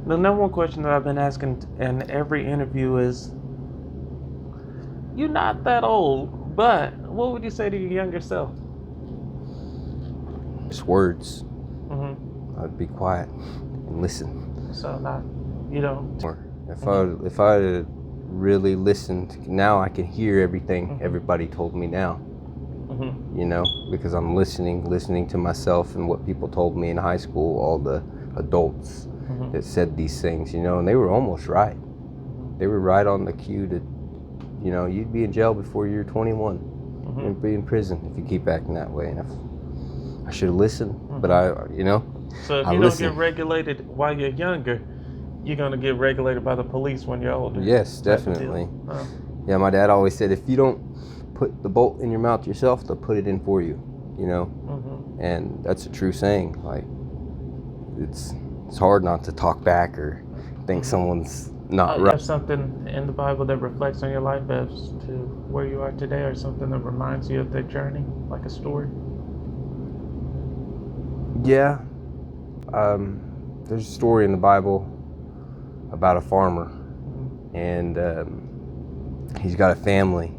The number one question that I've been asking in every interview is, you're not that old, but what would you say to your younger self? Just words. Mm-hmm. I'd be quiet and listen. So not, you know. If I had really listened, now I can hear everything everybody told me now. Mm-hmm. You know, because I'm listening to myself and what people told me in high school, all the adults that said these things, you know, and they were almost right. They were right on the cue to, you know, you'd be in jail before you're 21. You'd be in prison if you keep acting that way. And I should have listened, but you know. So if you don't get regulated while you're younger, you're going to get regulated by the police when you're older. Yes, definitely. Yeah, my dad always said, if you don't put the bolt in your mouth yourself, they'll put it in for you, you know. And that's a true saying. Like, it's hard not to talk back or think someone's not right. You have something in the Bible that reflects on your life as to where you are today, or something that reminds you of that journey, like a story? Yeah. There's a story in the Bible about a farmer, and he's got a family,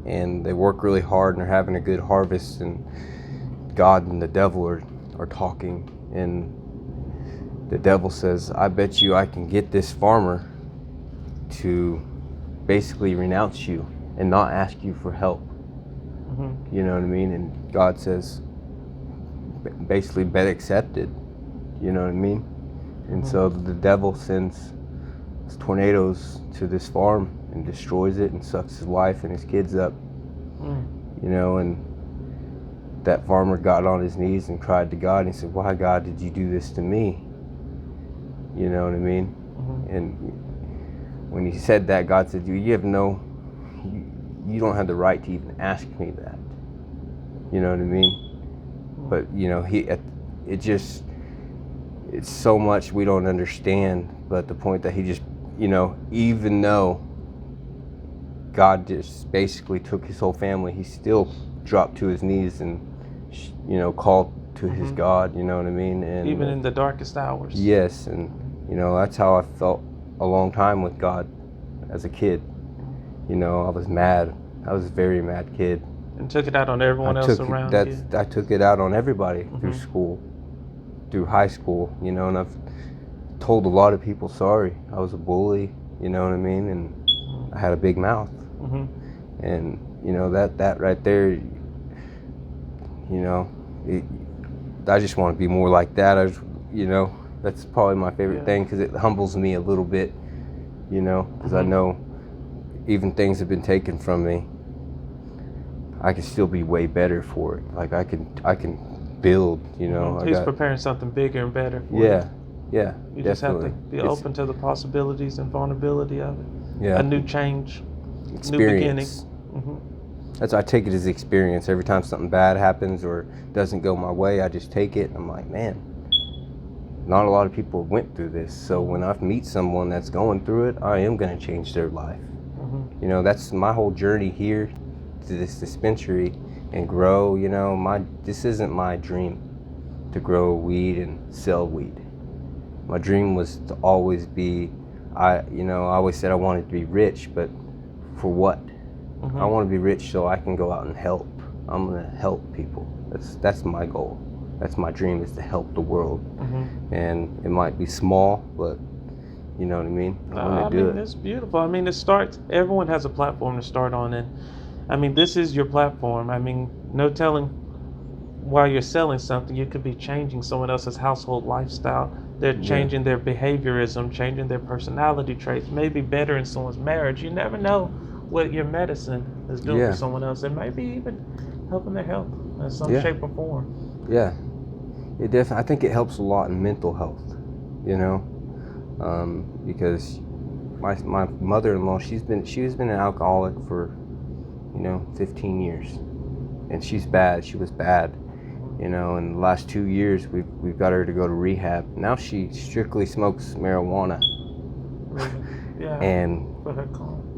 and they work really hard and they're having a good harvest, and God and the devil are talking, and the devil says, I bet you I can get this farmer to basically renounce you and not ask you for help. You know what I mean? And God says, basically, bet accepted. You know what I mean? And so the devil sends tornadoes to this farm and destroys it and sucks his wife and his kids up. You know, and that farmer got on his knees and cried to God, and he said, why, God, did you do this to me? You know what I mean? And when he said that, God said, you don't have the right to even ask me that. You know what I mean? But, you know, it's so much we don't understand, but the point that he just, you know, even though God just basically took his whole family, he still dropped to his knees and, you know, called to his God, you know what I mean? And even in the darkest hours. Yes, and, you know, that's how I felt a long time with God as a kid. You know, I was mad. I was a very mad kid. And took it out on everyone else around you. I took it out on everybody through school, through high school, you know, and I've told a lot of people sorry. I was a bully, you know what I mean, and I had a big mouth. And, you know, that right there, you know, I just want to be more like that. You know, that's probably my favorite thing, because it humbles me a little bit, you know, because I know even things have been taken from me, I can still be way better for it. Like I can build, you know. He's preparing something bigger and better for you. Yeah, you definitely. just have to be open to the possibilities and vulnerability of it. Yeah. A new change, Experience. new beginning. That's why I take it as experience. Every time something bad happens or doesn't go my way, I just take it and I'm like, man, not a lot of people went through this. So when I meet someone that's going through it, I am going to change their life. You know, that's my whole journey here to this dispensary and grow. You know, this isn't my dream to grow weed and sell weed. My dream was to always be, I always said I wanted to be rich, but for what? I want to be rich so I can go out and help. I'm going to help people. That's my goal. That's my dream, is to help the world. And it might be small, but you know what I mean? I mean, it's beautiful. I mean, everyone has a platform to start on, and I mean, this is your platform. I mean, no telling, while you're selling something, you could be changing someone else's household lifestyle. They're changing their behaviorism, changing their personality traits, maybe better in someone's marriage. You never know what your medicine is doing for someone else. It might be even helping their health in some shape or form. Yeah, it definitely. I think it helps a lot in mental health, you know, because my mother-in-law, she's been an alcoholic for, 15 years, and she's bad. She was bad, in the last 2 years we've got her to go to rehab. Now she strictly smokes marijuana. Yeah. And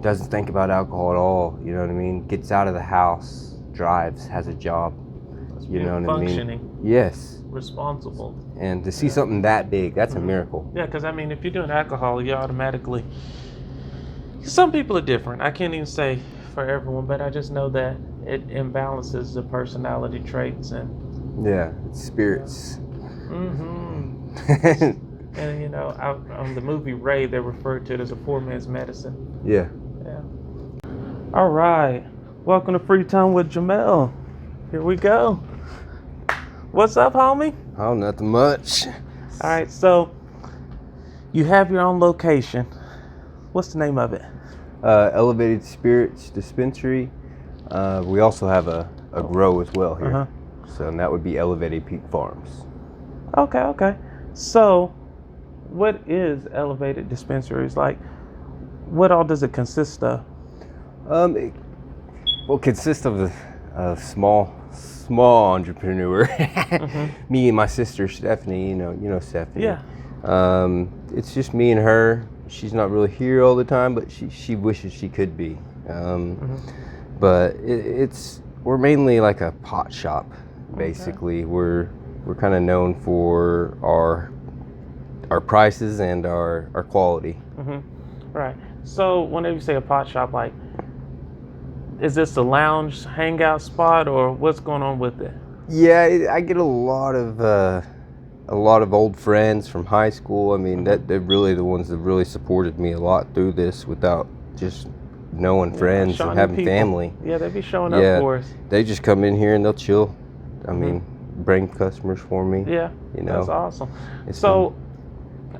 doesn't think about alcohol at all, you know what I mean? Gets out of the house, drives, has a job, you know what I mean? Functioning. Yes. Responsible. And to see something that big, that's a miracle. Yeah, because I mean, if you're doing alcohol, you automatically. Some people are different. I can't even say for everyone, but I just know that it imbalances the personality traits and. Yeah, it's spirits. And you know, on the movie Ray, they referred to it as a poor man's medicine. Yeah. Yeah. All right. Welcome to Free Time with Jamelle. Here we go. What's up, homie? Oh, nothing much. All right, so you have your own location. What's the name of it? Elevated Spirits Dispensary. We also have a grow as well here. So and that would be Elevated Peak Farms. Okay. So what is Elevated Dispensaries? Like, what all does it consist of? It consists of a small entrepreneur. Me and my sister Stephanie. You know Stephanie. Yeah. It's just me and her. She's not really here all the time, but she wishes she could be. But we're mainly like a pot shop, basically. Okay. We're kind of known for our prices and our quality. Right. So whenever you say a pot shop, like, is this a lounge hangout spot or what's going on with it? Yeah, I get a lot of old friends from high school. I mean, they're really the ones that really supported me a lot through this without just knowing friends Shawnee and having people. Family. Yeah, they be showing up for us. They just come in here and they'll chill. I mean, bring customers for me. Yeah, you know, that's awesome. So,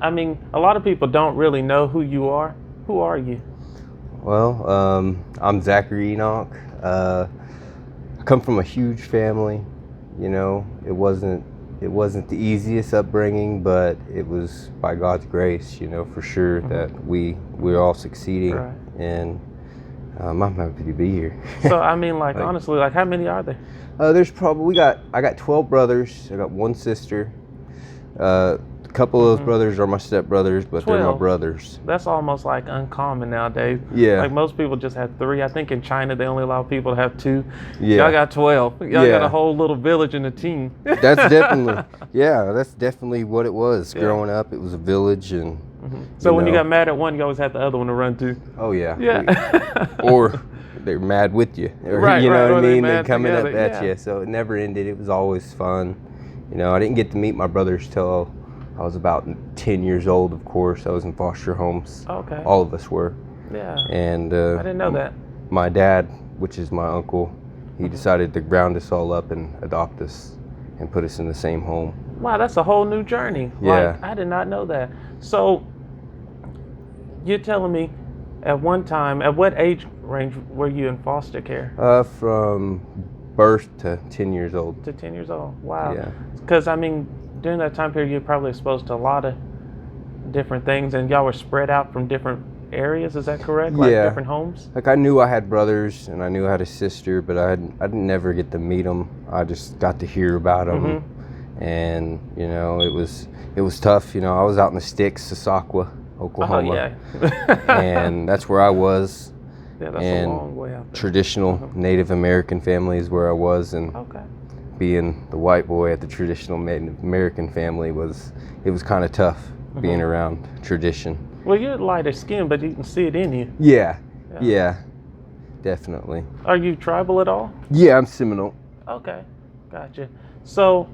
I mean, a lot of people don't really know who you are. Who are you? Well, I'm Zachary Enoch. I come from a huge family. You know, it wasn't the easiest upbringing, but it was by God's grace, you know, for sure that we're all succeeding. Right. And I'm happy to be here. So I mean, like honestly, like how many are there? There's probably I got 12 brothers. I got one sister. A couple of those brothers are my stepbrothers, but 12. They're my brothers. That's almost like uncommon nowadays. Yeah. Like most people just have 3. I think in China they only allow people to have 2. Yeah. Y'all got 12. Y'all got a whole little village and a team. That's definitely what it was. Growing up, it was a village and. So when you got mad at one, you always had the other one to run to. Oh yeah. Yeah. Or they're mad with you. Or, right. You know what I mean? They're coming together. up at you. So it never ended. It was always fun. You know, I didn't get to meet my brothers till I was about 10 years old, of course. I was in foster homes. Okay. All of us were. Yeah. And I didn't know that. My dad, which is my uncle, he decided to round us all up and adopt us and put us in the same home. Wow, that's a whole new journey. Yeah. Like, I did not know that. So you're telling me at one time, at what age range were you in foster care? From birth to 10 years old. To 10 years old. Wow. Yeah. Because, I mean, during that time period, you're probably exposed to a lot of different things, and y'all were spread out from different areas. Is that correct? Like different homes? Like I knew I had brothers, and I knew I had a sister, but I didn't never get to meet them. I just got to hear about them, and you know, it was tough. You know, I was out in the sticks, Sassaqua, Oklahoma, and that's where I was. Yeah, that's a long way out there. Traditional Native American family is where I was, and being the white boy at the traditional Native American family it was kind of tough being around tradition. Well, you're lighter skinned, but you can see it in you. Yeah, definitely. Are you tribal at all? Yeah, I'm Seminole. Okay, gotcha. So,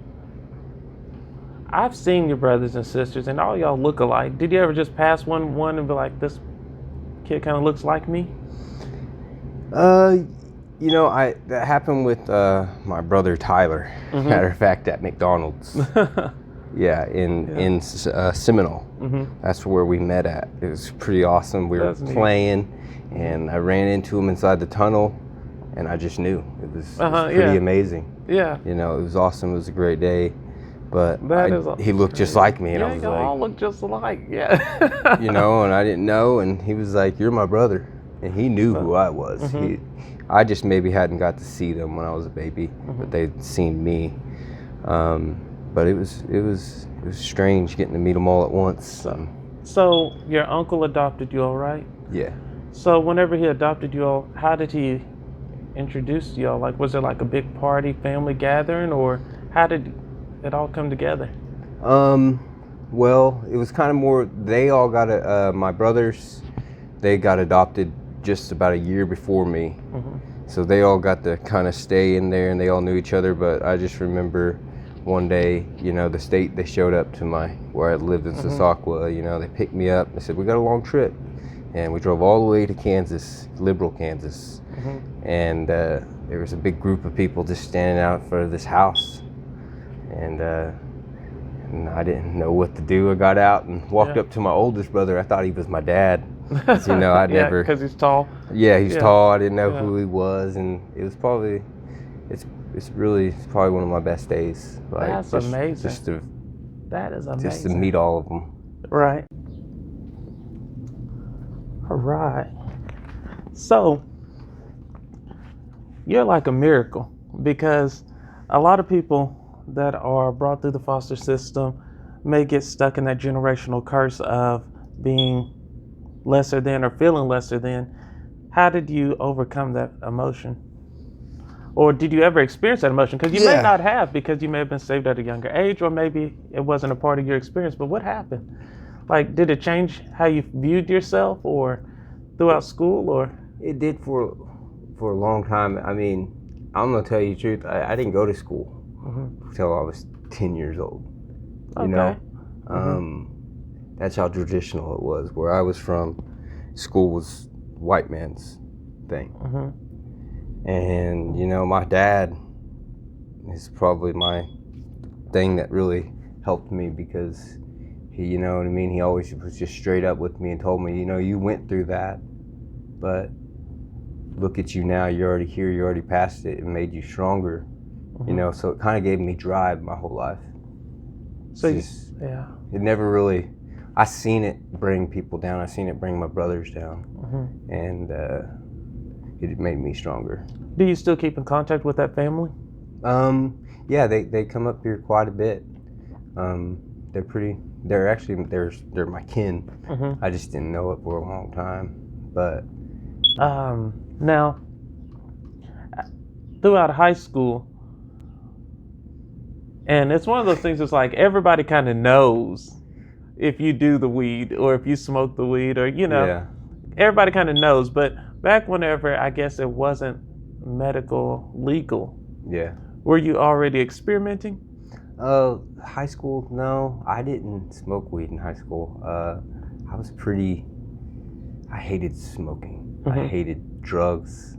I've seen your brothers and sisters, and all y'all look alike. Did you ever just pass one and be like, this kid kind of looks like me? You know, that happened with my brother Tyler. Matter of fact, at McDonald's. in Seminole. That's where we met at. It was pretty awesome. We were playing, and I ran into him inside the tunnel, and I just knew it was pretty amazing. Yeah, you know, it was awesome. It was a great day. But he looked just like me, and I was like, all look just alike. Yeah. You know, and I didn't know, and he was like, "You're my brother," and he knew who I was. I just maybe hadn't got to see them when I was a baby, but they'd seen me. But it was strange getting to meet them all at once. So your uncle adopted you, all right? Yeah. So whenever he adopted you all, how did he introduce you all? Like, was it like a big party, family gathering, or how did it all come together? Well, it was kind of more. They all got my brothers. They got adopted just about a year before me, so they all got to kind of stay in there, and they all knew each other. But I just remember one day, they showed up to where I lived in Sasakwa. They picked me up. They said, "We got a long trip," and we drove all the way to Kansas, Liberal, Kansas, and there was a big group of people just standing out in front of this house, and I didn't know what to do. I got out and walked up to my oldest brother. I thought he was my dad. I'd never. Because he's tall. Yeah, he's tall. I didn't know who he was, and it was probably, it's probably one of my best days. Like, That's amazing. That is amazing. Just to meet all of them. Right. All right. So, you're like a miracle, because a lot of people that are brought through the foster system may get stuck in that generational curse of being lesser than or feeling lesser than. How did you overcome that emotion? Or did you ever experience that emotion? Because you may not have, because you may have been saved at a younger age, or maybe it wasn't a part of your experience. But what happened? Like, did it change how you viewed yourself, or throughout school, or? It did for a long time. I mean, I'm gonna tell you the truth. I didn't go to school until I was 10 years old. That's how traditional it was. Where I was from, school was white man's thing. And my dad is probably my thing that really helped me, because he, he always was just straight up with me and told me, you went through that, but look at you now, you're already here, you already passed it, and made you stronger. So it kind of gave me drive my whole life. So it never really, I seen it bring people down. I seen it bring my brothers down, and it made me stronger. Do you still keep in contact with that family? Yeah, they come up here quite a bit. They're my kin. I just didn't know it for a long time, but now throughout high school, and it's one of those things, it's like everybody kind of knows if you do the weed or if you smoke the weed, or everybody kind of knows. But back whenever, I guess it wasn't medical legal, were you already experimenting? High school, no, I didn't smoke weed in high school. I hated smoking. I hated drugs.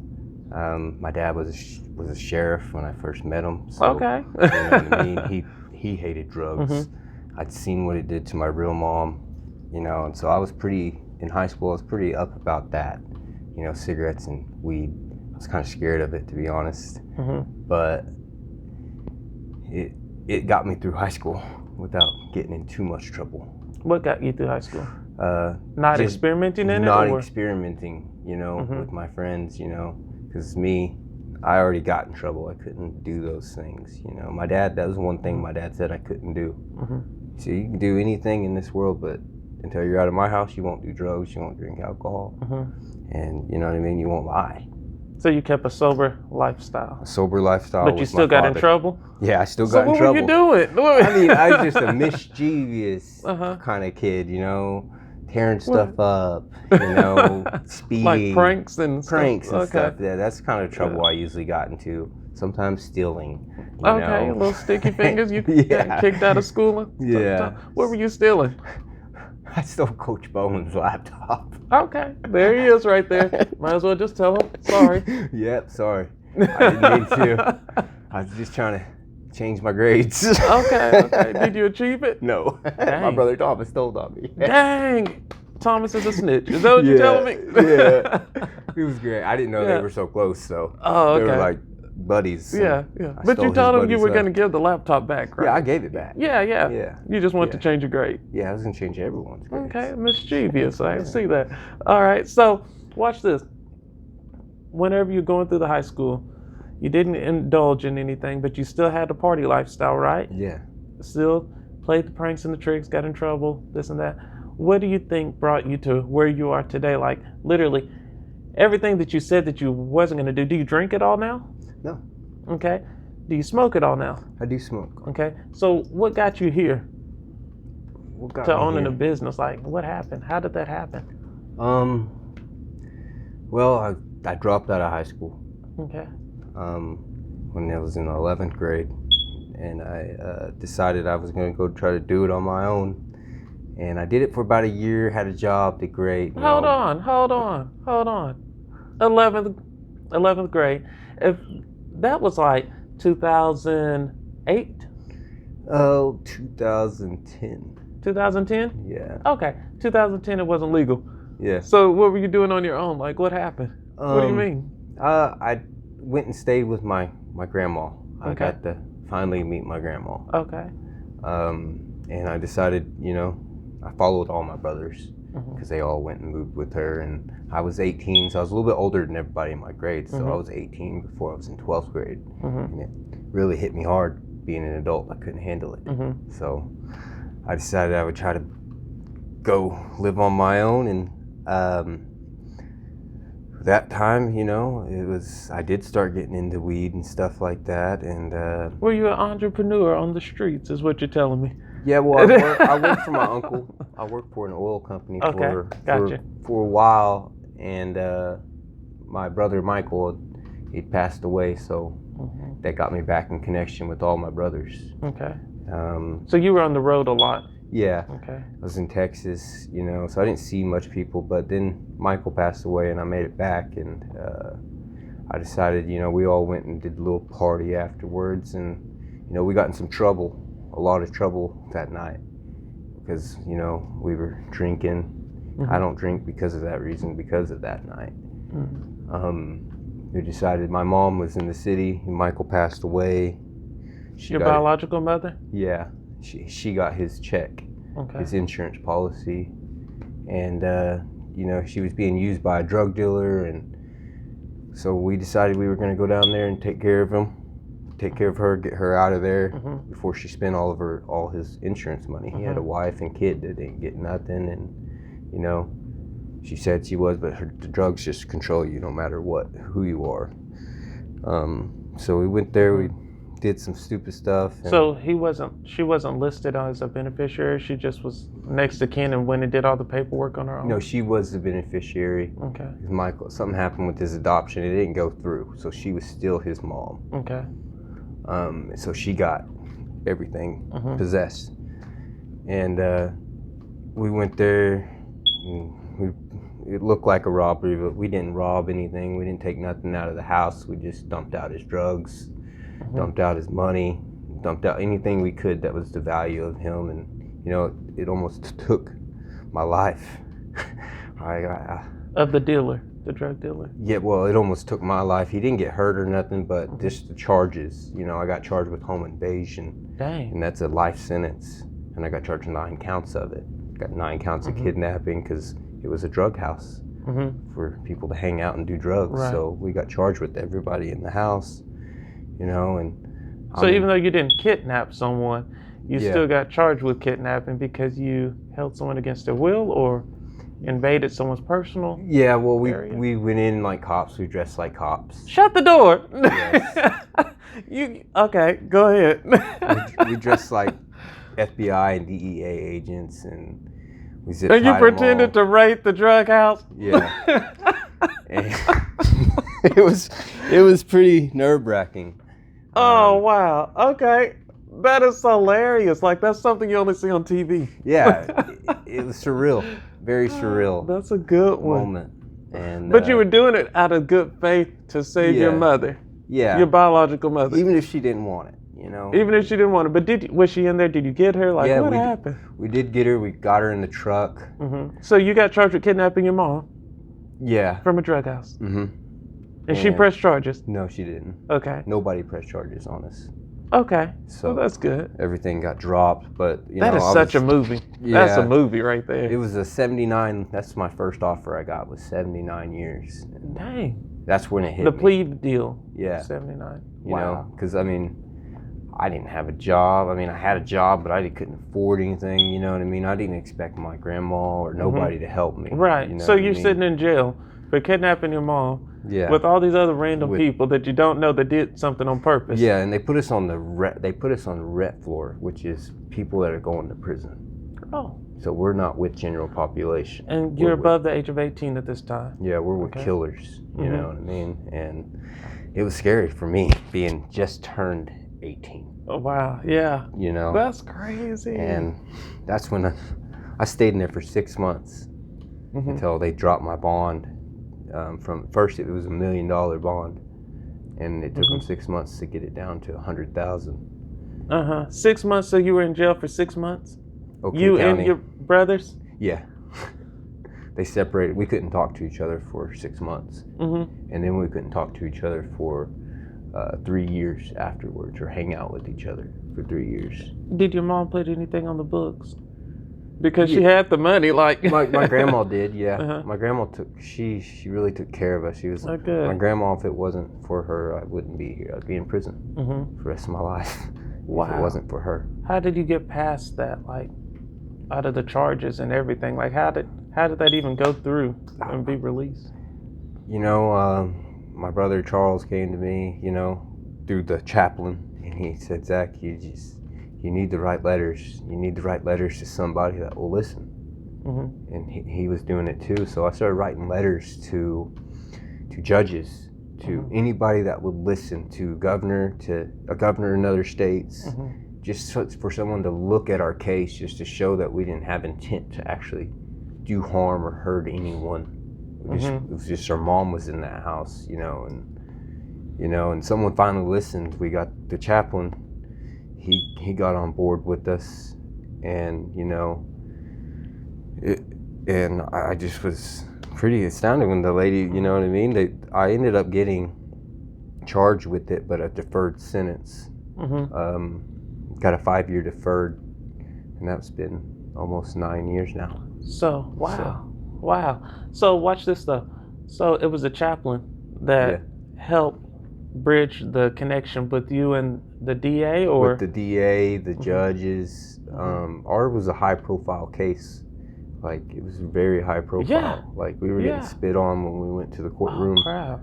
My dad was a sheriff when I first met him. So, okay. You know what I mean? He hated drugs. I'd seen what it did to my real mom, and so in high school, I was pretty up about that, cigarettes and weed. I was kind of scared of it, to be honest. But it got me through high school without getting in too much trouble. What got you through high school? Not experimenting in it? Not experimenting, with my friends, because I already got in trouble. I couldn't do those things, My dad, that was one thing my dad said I couldn't do. So you can do anything in this world, but until you're out of my house, you won't do drugs, you won't drink alcohol, and you know what I mean, you won't lie. So you kept a sober lifestyle. But you still got in trouble? Yeah, I still got in trouble. So what were you doing? I mean, I was just a mischievous kind of kid, tearing stuff up, speeding. Like pranks and stuff. Yeah, that's the kind of trouble I usually got into. Sometimes stealing. Okay, little sticky fingers. You got kicked out of school? What were you stealing? I stole Coach Bowen's laptop. Okay, there he is right there. Might as well just tell him. Sorry. Yep, sorry. I didn't mean to. I was just trying to change my grades. Okay. Did you achieve it? No. My brother Thomas stole on me. Dang. Thomas is a snitch. Is that what you're telling me? Yeah. He was great. I didn't know they were so close, so they were like buddies. Yeah. But you told him you were going to give the laptop back, right? Yeah, I gave it back. Yeah. You just wanted to change your grade. Yeah, I was going to change everyone's grades. Okay, mischievous. I can see that. All right, so watch this. Whenever you're going through the high school, you didn't indulge in anything, but you still had the party lifestyle, right? Yeah. Still played the pranks and the tricks, got in trouble, this and that. What do you think brought you to where you are today? Like, literally, everything that you said that you wasn't going to do you drink it all now? No. Okay. Do you smoke it all now? I do smoke. Okay. So what got you here? what got to me owning here? a business? Like, what happened? How did that happen? Well, I dropped out of high school Okay. when I was in 11th grade, and I decided I was going to go try to do it on my own. And I did it for about a year, had a job, did great. Hold on. 11th grade. If that was like 2008, Oh, 2010. 2010? Yeah. Okay. 2010, it wasn't legal. Yeah. So what were you doing on your own? Like, what happened? What do you mean? I went and stayed with my grandma. I Okay. got to finally meet my grandma. Okay. And I decided, I followed all my brothers Mhm. because they all went and moved with her. And I was 18, so I was a little bit older than everybody in my grade. So I was 18 before I was in 12th grade. And it really hit me hard being an adult. I couldn't handle it. So I decided I would try to go live on my own. And that time, I did start getting into weed and stuff like that. And Were you an entrepreneur on the streets, is what you're telling me? yeah, well, I worked for my uncle. I worked for an oil company for a while, and my brother Michael, he passed away, so that got me back in connection with all my brothers. Okay. So you were on the road a lot. Yeah. Okay. I was in Texas, so I didn't see much people, but then Michael passed away and I made it back, and I decided, we all went and did a little party afterwards, and, we got in some trouble, a lot of trouble that night because, we were drinking. I don't drink because of that reason, because of that night. We decided, my mom was in the city, and Michael passed away. Your biological mother? Yeah. She got his check, his insurance policy, and she was being used by a drug dealer, and so we decided we were going to go down there and take care of her, get her out of there before she spent all his insurance money. He had a wife and kid that didn't get nothing, and she said she was, but the drugs just control you no matter who you are. So we went there. We did some stupid stuff. So she wasn't listed as a beneficiary. She just was next to kin and went and did all the paperwork on her own. No, she was the beneficiary. Okay. Michael, something happened with his adoption. It didn't go through, so she was still his mom. Okay. So she got everything possessed, and we went there. It looked like a robbery, but we didn't rob anything. We didn't take nothing out of the house. We just dumped out his drugs. Dumped out his money, dumped out anything we could that was the value of him, and it almost took my life. Of the dealer, the drug dealer. Yeah, well, it almost took my life. He didn't get hurt or nothing, but just the charges. I got charged with home invasion. Dang. And that's a life sentence, and I got charged 9 counts of it. Got 9 counts of kidnapping because it was a drug house for people to hang out and do drugs. Right. So we got charged with everybody in the house. And so even though you didn't kidnap someone, you still got charged with kidnapping because you held someone against their will or invaded someone's personal. Yeah, well, area? we went in like cops. We dressed like cops. Shut the door. Yes. Okay? Go ahead. we dressed like FBI and DEA agents, and we zip And you tied 'em pretended to raid the drug house. Yeah. And it was pretty nerve-wracking. Oh, wow. Okay. That is hilarious. Like, that's something you only see on TV. Yeah, it was surreal. Very surreal. That's a good one. Moment. And, but you were doing it out of good faith to save your mother. Yeah. Your biological mother. Even if she didn't want it, Even if she didn't want it. But was she in there? Did you get her? Like, what happened? We did get her. We got her in the truck. So you got charged with kidnapping your mom? Yeah. From a drug house? And she pressed charges? No, she didn't. Okay. Nobody pressed charges on us. Okay. So that's good. Everything got dropped, but that is such a movie. Yeah, that's a movie right there. It was a 79. That's my first offer I got was 79 years. Dang. That's when it hit the me. plea deal. Yeah. 79. Wow. Because I didn't have a job. I had a job, but I couldn't afford anything. You know what I mean? I didn't expect my grandma or nobody to help me. Right. So you're sitting in jail for kidnapping your mom. Yeah. With all these other random people that you don't know that did something on purpose. Yeah, and they put us on the ret floor, which is people that are going to prison. Oh. So we're not with general population. And you're above the age of 18 at this time? Yeah, we're with killers, you know what I mean? And it was scary for me being just turned 18. Oh, wow, yeah. You know? That's crazy. And that's when I stayed in there for 6 months until they dropped my bond. From first, it was $1 million bond, and it took them 6 months to get it down to 100,000. 6 months. So you were in jail for 6 months? Oakland you County. And your brothers? Yeah. They separated. We couldn't talk to each other for 6 months. And then we couldn't talk to each other for 3 years afterwards, or hang out with each other for 3 years. Did your mom put anything on the books? Because she had the money, like... my grandma did, yeah. My grandma she really took care of us. She was my grandma. If it wasn't for her, I wouldn't be here. I'd be in prison for the rest of my life. Wow. If it wasn't for her. How did you get past that, like, out of the charges and everything? Like, how did that even go through and be released? You know, my brother Charles came to me, you know, through the chaplain, and he said, Zach, you need to write letters. You need to write letters to somebody that will listen. And he was doing it too. So I started writing letters to judges, to anybody that would listen, to a governor in other states, just for someone to look at our case, just to show that we didn't have intent to actually do harm or hurt anyone. It was just our mom was in that house, you know, and someone finally listened. We got the chaplain. He got on board with us, and you know, and I just was pretty astounded when the lady, you know what I mean? I ended up getting charged with it, but a deferred sentence. Got a 5-year deferred, and that's been almost 9 years now. So wow. So watch this though. So it was a chaplain that helped bridge the connection with you and the DA, or with the DA, the judges. Ours was a high-profile case. Like, it was very high-profile. Yeah. Like, we were getting spit on when we went to the courtroom. Oh, crap.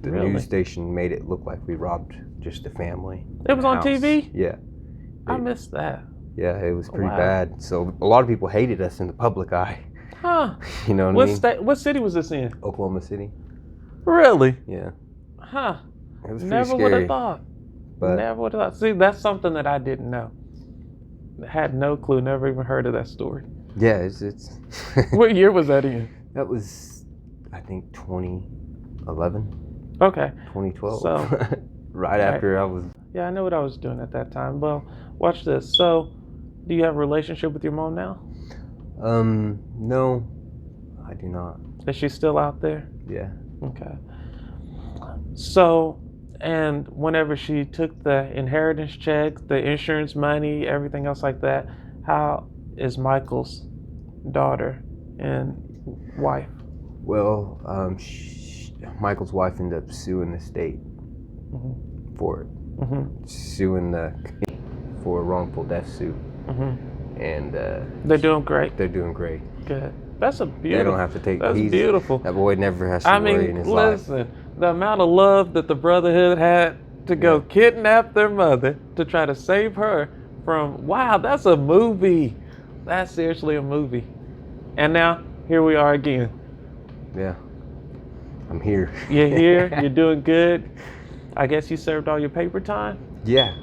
The news station made it look like we robbed just a family. It was on TV? Yeah. I missed that. Yeah, it was pretty bad. So a lot of people hated us in the public eye. Huh. You know what I mean? What city was this in? Oklahoma City. Really? Yeah. Huh. It was pretty Never scary. would have thought. Never would have thought. See, that's something that I didn't know. Had no clue. Never even heard of that story. Yeah, it's What year was that in? That was, I think, 2011. Okay. 2012. So, right after I was... Yeah, I know what I was doing at that time. Well, watch this. So, do you have a relationship with your mom now? No, I do not. Is she still out there? Yeah. Okay. So, and whenever she took the inheritance check, the insurance money, everything else like that, how is Michael's daughter and wife? Well, Michael's wife ended up suing the state for it. Suing for a wrongful death suit. And they're doing great. They're doing great. Good. That's a beautiful. They don't have to take. That's beautiful. That boy never has to worry in his life. Listen, the amount of love that the brotherhood had to go kidnap their mother to try to save her from. Wow, that's a movie. That's seriously a movie. And now here we are again. Yeah, I'm here. You're here. You're doing good. I guess you served all your paper time. Yeah.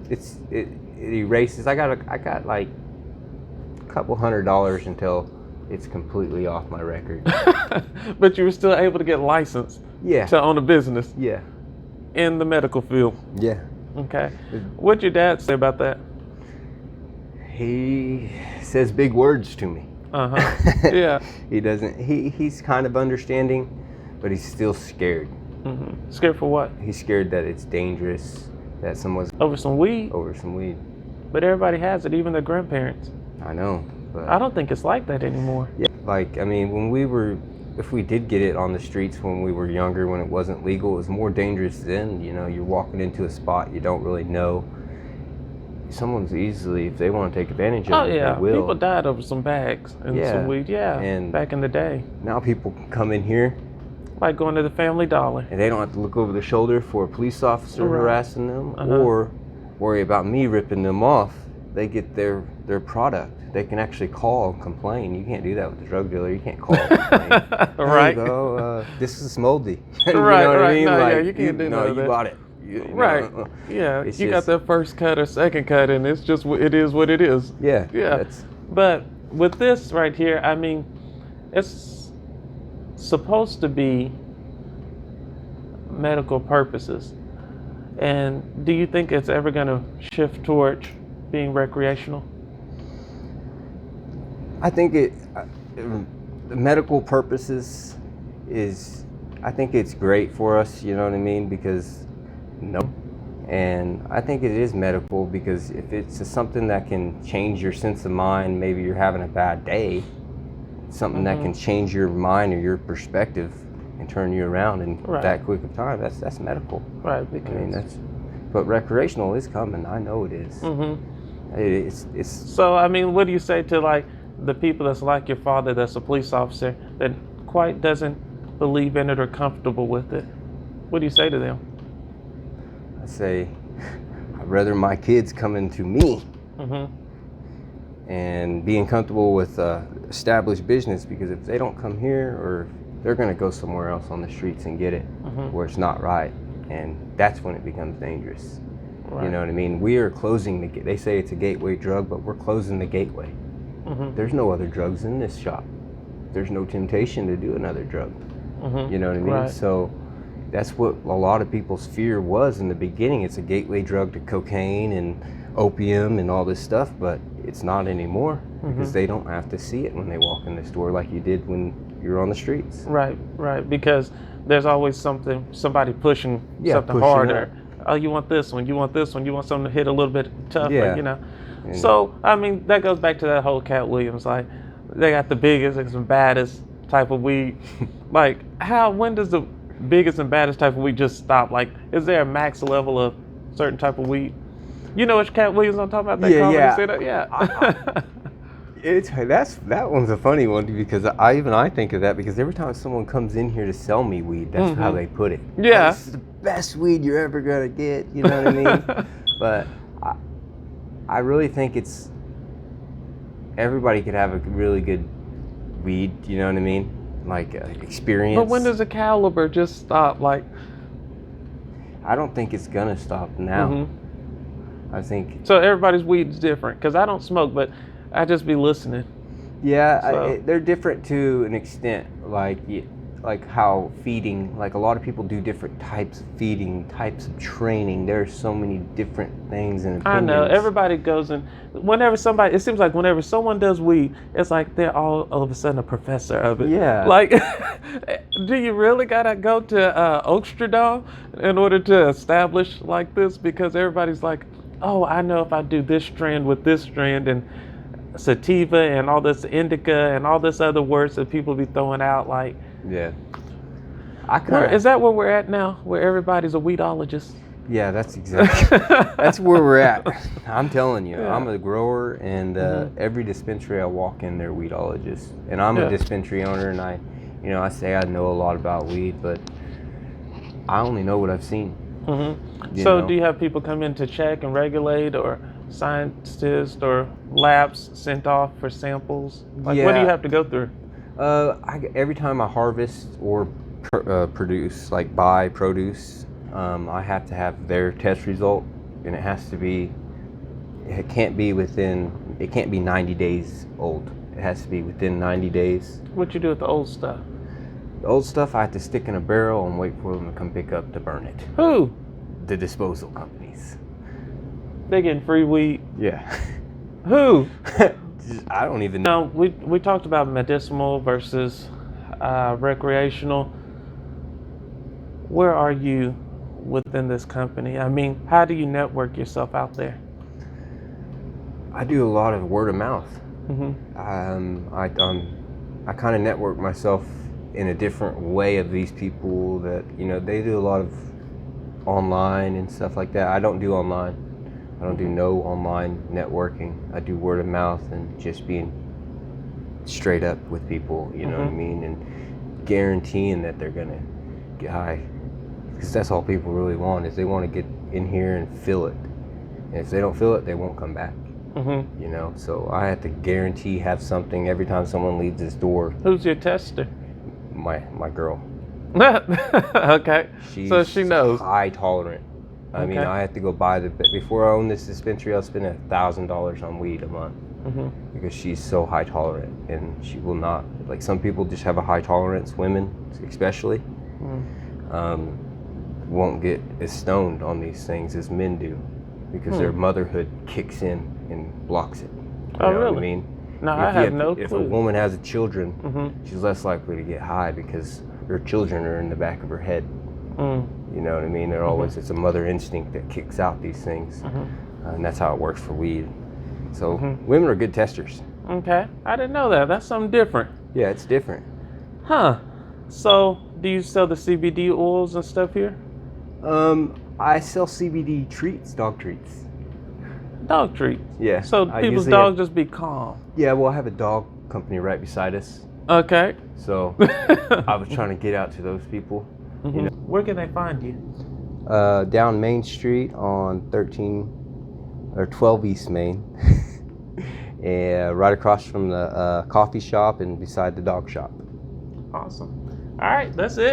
It erases. I got like a couple $100 until it's completely off my record. But you were still able to get licensed. Yeah. To own a business. Yeah. In the medical field. Yeah. Okay. What'd your dad say about that? He says big words to me. Yeah. He doesn't. He's kind of understanding, but he's still scared. Scared for what? He's scared that it's dangerous, that someone's over some weed. But everybody has it, even their grandparents. I know, but I don't think it's like that anymore. Yeah, like, I mean, if we did get it on the streets when we were younger, when it wasn't legal, it was more dangerous then. You know, you're walking into a spot you don't really know. Someone's easily, if they want to take advantage of it, they will. People died over some bags and some weed. Yeah, and back in the day. Now people can come in here. Like going to the Family Dollar. And they don't have to look over their shoulder for a police officer harassing them or worry about me ripping them off they get their product. They can actually call and complain. You can't do that with the drug dealer. You can't call and complain. Right. There you go. This is moldy. You Right, know what right. I mean? No, like, yeah, you can't do none of you that. bought it. Right. Yeah. It's You got just- that first cut or second cut, and it's just it is what it is. Yeah. Yeah. But with this right here, I mean, it's supposed to be medical purposes. And do you think it's ever going to shift toward being recreational? I think the medical purposes is, I think it's great for us, you know what I mean? Because, and I think it is medical because if it's something that can change your sense of mind, maybe you're having a bad day, something that can change your mind or your perspective and turn you around in that quick of time, that's medical. Right, because I mean, but recreational is coming. I know it is. It's So, I mean, what do you say to like the people that's like your father, that's a police officer, that quite doesn't believe in it or comfortable with it? What do you say to them? I say, I'd rather my kids coming to me and being comfortable with established business, because if they don't come here, or they're going to go somewhere else on the streets and get it where it's not right, and that's when it becomes dangerous. You know what I mean? We are closing the. They say it's a gateway drug, but we're closing the gateway. There's no other drugs in this shop. There's no temptation to do another drug. You know what I mean? Right. So that's what a lot of people's fear was in the beginning. It's a gateway drug to cocaine and opium and all this stuff, but it's not anymore because they don't have to see it when they walk in the store like you did when you're on the streets. Right, right. Because there's always somebody pushing something pushing harder. up. Oh, you want this one, you want this one, you want something to hit a little bit tougher, Yeah. you know. And So, I mean, that goes back to that whole Cat Williams. Like, they got the biggest and baddest type of weed. Like, when does the biggest and baddest type of weed just stop? Like, is there a max level of certain type of weed? You know which Cat Williams I'm talking about? That comedy center? that one's a funny one because I think of that because every time someone comes in here to sell me weed, that's how they put it. Yeah. Oh, this is the best weed you're ever gonna get. You know what I mean? But I really think everybody could have a really good weed. You know what I mean? Like experience. But when does the caliber just stop? Like, I don't think it's gonna stop now. I think. So everybody's weed's different, because I don't smoke, but I just be listening. Yeah, So- they're different to an extent. Like how feeding, like a lot of people do different types of feeding, types of training. There's so many different things and opinions. I know, everybody goes in, it seems like whenever someone does weed, it's like they're all of a sudden a professor of it. Yeah. Like, do you really gotta go to Oaksterdam in order to establish like this? Because everybody's like, oh, I know if I do this strand with this strand and sativa and all this indica and all this other words that people be throwing out, like, Yeah. is that where we're at now, where everybody's a weedologist? Yeah, that's exactly. That's where we're at. I'm telling you, Yeah. I'm a grower, and every dispensary I walk in, they're weedologists, and I'm a dispensary owner, and I say I know a lot about weed, but I only know what I've seen. So know? do you have people come in to check and regulate, or scientists or labs sent off for samples? Like, what do you have to go through? Every time I harvest or produce, like buy produce, I have to have their test result, and it can't be 90 days old. It has to be within 90 days. What you do with the old stuff? The old stuff I have to stick in a barrel and wait for them to come pick up to burn it. Who? The disposal companies. They getting free weed? Yeah. Who? I don't even know. Now, we talked about medicinal versus recreational. Where are you within this company? I mean, how do you network yourself out there? I do a lot of word of mouth. Mm-hmm. I kind of network myself in a different way of these people that, they do a lot of online and stuff like that. I don't do online. I don't do no online networking. I do word of mouth and just being straight up with people, you know what I mean? And guaranteeing that they're gonna get high. Because that's all people really want, is they want to get in here and feel it. And if they don't feel it, they won't come back. Mm-hmm. You know, so I have to guarantee have something every time someone leaves this door. Who's your tester? My girl. Okay. She's So she knows. high tolerant. I mean, Okay. I have to go buy before I own this dispensary, I'll spend $1,000 on weed a month Mm-hmm. because she's so high tolerant, and she will not, like, some people just have a high tolerance, women especially, won't get as stoned on these things as men do because their motherhood kicks in and blocks it. You Oh, know really? what I mean? No, I have no If a clue. woman has children, Mm-hmm. she's less likely to get high because her children are in the back of her head. Mm. You know what I mean? They're always, it's a mother instinct that kicks out these things. And that's how it works for weed. So women are good testers. Okay. I didn't know that. That's something different. Yeah, it's different. Huh. So, do you sell the CBD oils and stuff here? I sell CBD treats, dog treats. Dog treats. Yeah. So I people's usually dogs just be calm. Yeah, well, I have a dog company right beside us. Okay. So I was trying to get out to those people. You know, Where can they find you? down Main Street on 12 East Main. And right across from the coffee shop and beside the dog shop. Awesome. All right, that's it.